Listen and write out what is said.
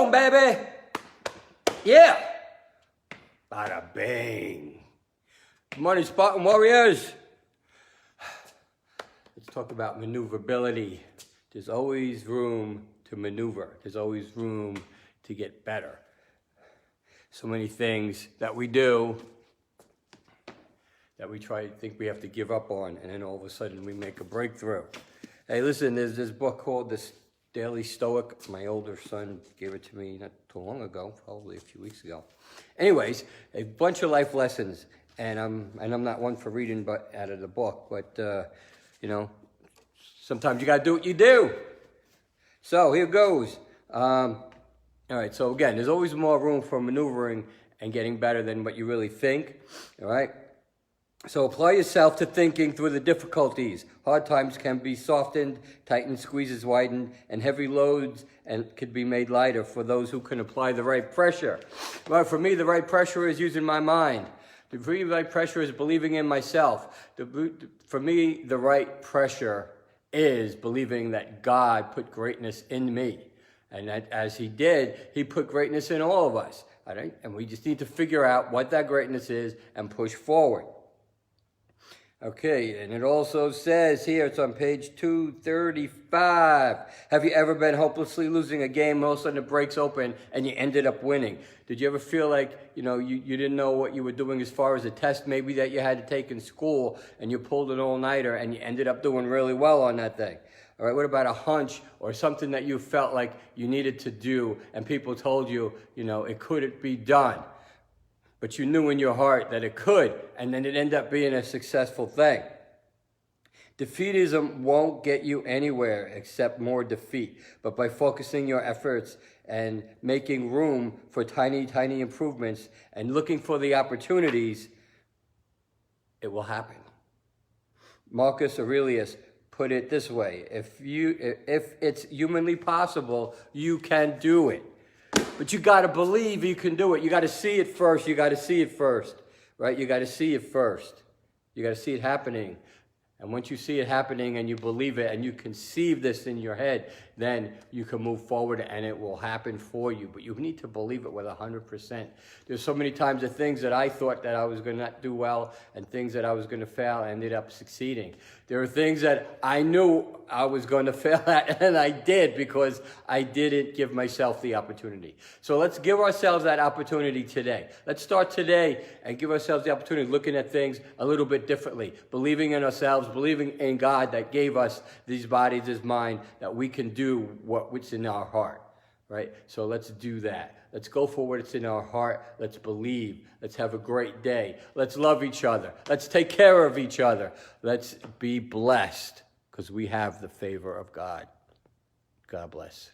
boom, baby. Yeah. Bada bang. Good morning, Spartan Warriors. Let's talk about maneuverability. There's always room to maneuver. There's always room to get better. So many things that we do that we try to think we have to give up on, and then all of a sudden we make a breakthrough. Hey, listen, there's this book called The Daily Stoic. My older son gave it to me not too long ago, probably a few weeks ago. Anyways, a bunch of life lessons, and I'm not one for reading but out of the book, but you know, sometimes you gotta do what you do. So here goes. All right, so again, there's always more room for maneuvering and getting better than what you really think, all right? So apply yourself to thinking through the difficulties. Hard times can be softened, tightened, squeezes widened, and heavy loads and could be made lighter for those who can apply the right pressure. Well, for me, the right pressure is using my mind. The right pressure is believing in myself. For me, the right pressure is believing that God put greatness in me. And that as he did, he put greatness in all of us. All right? And we just need to figure out what that greatness is and push forward. Okay, and it also says here, it's on page 235. Have you ever been hopelessly losing a game, all of a sudden it breaks open and you ended up winning? Did you ever feel like, you didn't know what you were doing as far as a test maybe that you had to take in school, and you pulled an all-nighter and you ended up doing really well on that thing? All right, what about a hunch or something that you felt like you needed to do and people told you, it couldn't be done? But you knew in your heart that it could, and then it ended up being a successful thing. Defeatism won't get you anywhere except more defeat. But by focusing your efforts and making room for tiny, tiny improvements and looking for the opportunities, it will happen. Marcus Aurelius put it this way: if it's humanly possible, you can do it. But you got to believe you can do it. You got to see it first. You got to see it first, right? You got to see it first. You got to see it happening. And once you see it happening and you believe it and you conceive this in your head, then you can move forward and it will happen for you. But you need to believe it with 100%. There's so many times the things that I thought that I was going to not do well and things that I was going to fail ended up succeeding. There are things that I knew I was going to fail at, and I did because I didn't give myself the opportunity. So let's give ourselves that opportunity today. Let's start today and give ourselves the opportunity of looking at things a little bit differently, believing in ourselves, believing in God that gave us these bodies, this mind, that we can do what's in our heart, right? So let's do that. Let's go for what's in our heart. Let's believe. Let's have a great day. Let's love each other. Let's take care of each other. Let's be blessed because we have the favor of God. God bless.